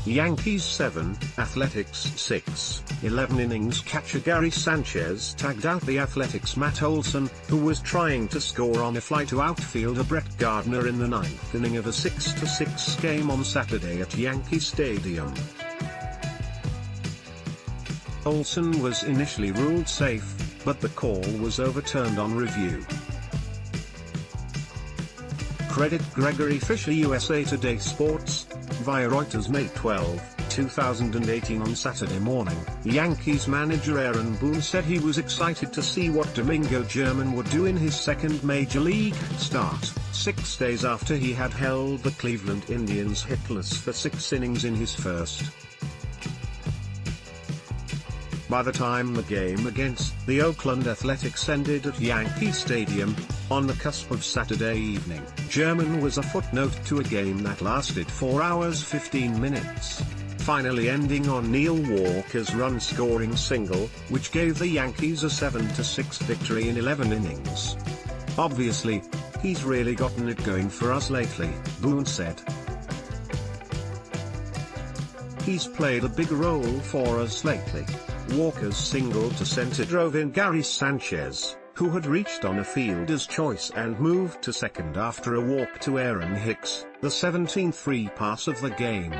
Yankees 7, Athletics 6, 11 innings catcher Gary Sanchez tagged out the Athletics Matt Olson, who was trying to score on a fly to outfielder Gardner in the ninth inning of a 6-6 game on Saturday at Yankee Stadium. Olson was initially ruled safe, but the call was overturned on review. Credit Gregory Fisher USA Today Sports, via Reuters May 12, 2018. On Saturday morning, Yankees manager Aaron Boone said he was excited to see what Domingo German would do in his second major league start, 6 days after he had held the Cleveland Indians hitless for 6 innings in his first. By the time the game against the Oakland Athletics ended at Yankee Stadium, on the cusp of Saturday evening, German was a footnote to a game that lasted 4 hours 15 minutes, finally ending on Neil Walker's run-scoring single, which gave the Yankees a 7-6 victory in 11 innings. "Obviously, he's really gotten it going for us lately," Boone said. "He's played a big role for us lately." Walker's single to center drove in Gary Sanchez, who had reached on a fielder's choice and moved to second after a walk to Aaron Hicks, the 17th free pass of the game.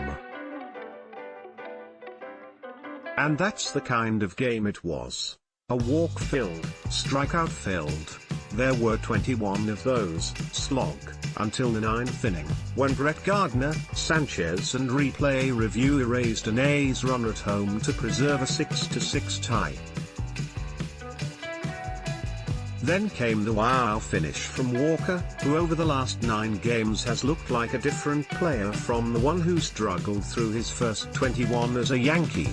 And that's the kind of game it was. A walk-filled, strikeout-filled. There were 21 of those, slog, until the 9th inning, when Gardner, Sanchez and replay review erased an A's runner at home to preserve a 6-6 tie. Then came the wow finish from Walker, who over the last 9 games has looked like a different player from the one who struggled through his first 21 as a Yankee.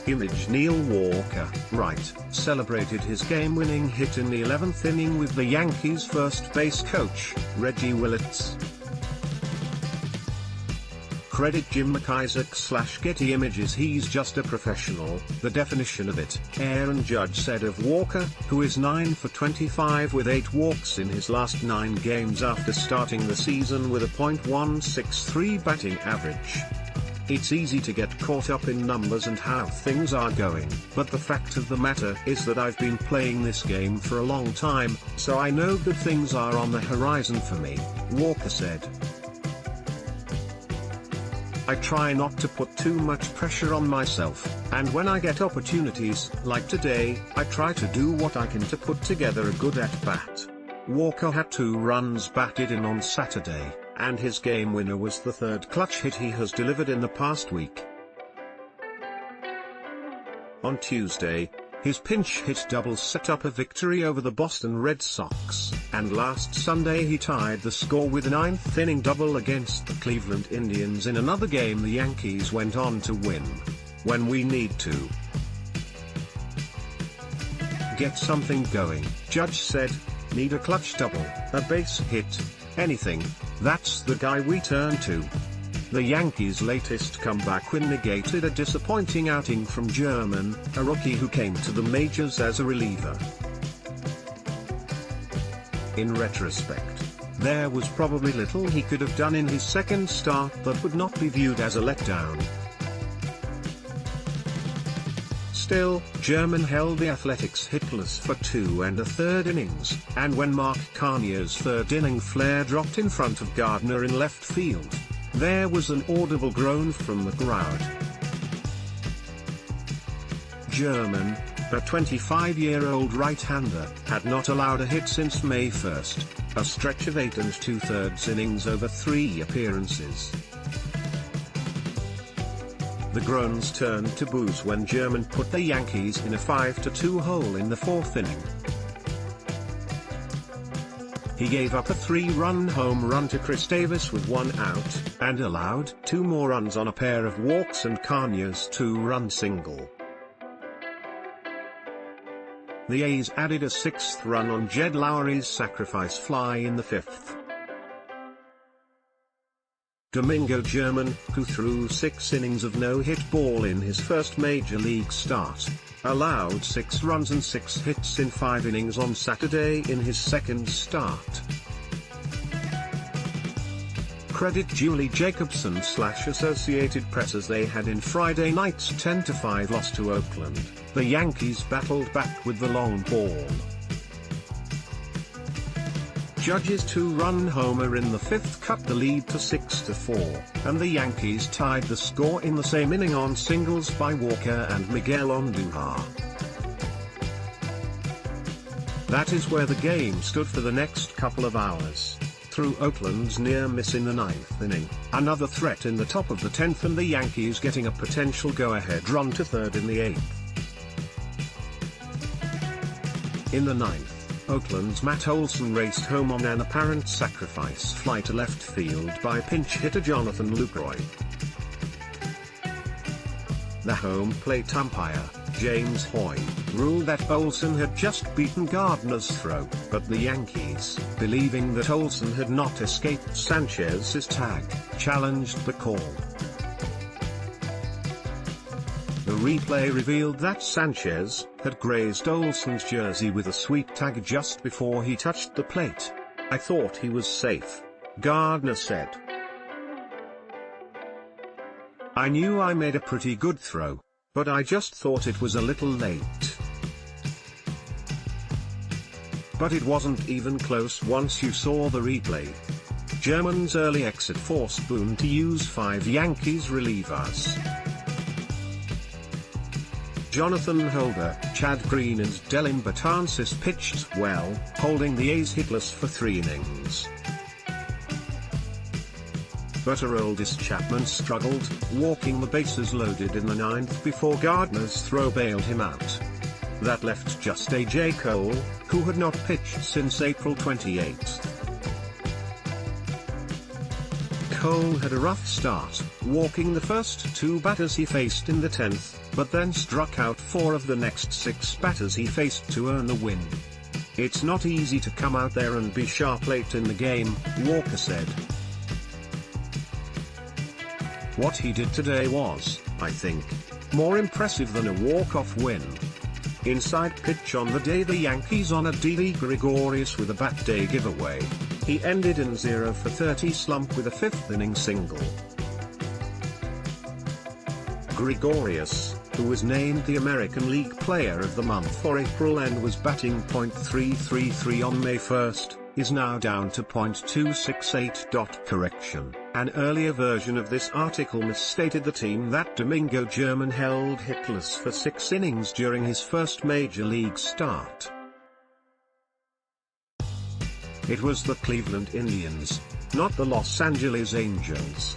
Image Neil Walker, right, celebrated his game-winning hit in the 11th inning with the Yankees' first base coach, Reggie Willits. Credit Jim McIsaac/Getty Images. "He's just a professional, the definition of it," Aaron Judge said of Walker, who is 9 for 25 with 8 walks in his last 9 games after starting the season with a .163 batting average. "It's easy to get caught up in numbers and how things are going, but the fact of the matter is that I've been playing this game for a long time, so I know good things are on the horizon for me," Walker said. "I try not to put too much pressure on myself, and when I get opportunities, like today, I try to do what I can to put together a good at-bat." Walker had 2 runs batted in on Saturday, and his game winner was the 3rd clutch hit he has delivered in the past week. On Tuesday, his pinch hit double set up a victory over the Boston Red Sox, and last Sunday he tied the score with a 9th inning double against the Cleveland Indians in another game the Yankees went on to win. "When we need to get something going," Judge said, "need a clutch double, a base hit, anything, that's the guy we turn to." The Yankees' latest comeback win negated a disappointing outing from German, a rookie who came to the majors as a reliever. In retrospect, there was probably little he could have done in his second start that would not be viewed as a letdown. Still, German held the Athletics hitless for 2 1/3 innings, and when Mark Carnier's 3rd inning flare dropped in front of Gardner in left field, there was an audible groan from the crowd. German, a 25-year-old right-hander, had not allowed a hit since May 1, a stretch of 8 2/3 innings over 3 appearances. The groans turned to boos when German put the Yankees in a 5-2 hole in the 4th inning. He gave up a 3-run home run to Chris Davis with 1 out, and allowed 2 more runs on a pair of walks and Carnier's 2-run single. The A's added a 6th run on Jed Lowry's sacrifice fly in the 5th. Domingo German, who threw 6 innings of no-hit ball in his first major league start, allowed 6 runs and 6 hits in 5 innings on Saturday in his second start. Credit Julie Jacobson / Associated Press as they had in Friday night's 10-5 loss to Oakland. The Yankees battled back with the long ball. Judge's two-run homer in the fifth cut the lead to 6-4, and the Yankees tied the score in the same inning on singles by Walker and Miguel Andujar. That is where the game stood for the next couple of hours. Through Oakland's near miss in the ninth inning, another threat in the top of the 10th, and the Yankees getting a potential go-ahead run to third in the 8th. In the ninth, Oakland's Matt Olson raced home on an apparent sacrifice fly to left field by pinch hitter Jonathan Lucroy. The home plate umpire, James Hoy, ruled that Olson had just beaten Gardner's throw, but the Yankees, believing that Olson had not escaped Sanchez's tag, challenged the call. The replay revealed that Sanchez had grazed Olson's jersey with a sweep tag just before he touched the plate. "I thought he was safe," Gardner said. "I knew I made a pretty good throw, but I just thought it was a little late. But it wasn't even close once you saw the replay." German's early exit forced Boone to use 5 Yankees relievers. Jonathan Holder, Chad Green and Delin Betances pitched well, holding the A's hitless for 3 innings. But Aroldis Chapman struggled, walking the bases loaded in the 9th before Gardner's throw bailed him out. That left just A.J. Cole, who had not pitched since April 28. Cole had a rough start, walking the first 2 batters he faced in the 10th, but then struck out 4 of the next 6 batters he faced to earn the win. "It's not easy to come out there and be sharp late in the game," Walker said. "What he did today was, I think, more impressive than a walk-off win." Inside pitch on the day the Yankees honored Didi Gregorius with a bat day giveaway. He ended in 0 for 30 slump with a 5th inning single. Gregorius, who was named the American League Player of the Month for April and was batting .333 on May 1, is now down to .268. Correction. An earlier version of this article misstated the team that Domingo German held hitless for 6 innings during his first major league start. It was the Cleveland Indians, not the Los Angeles Angels.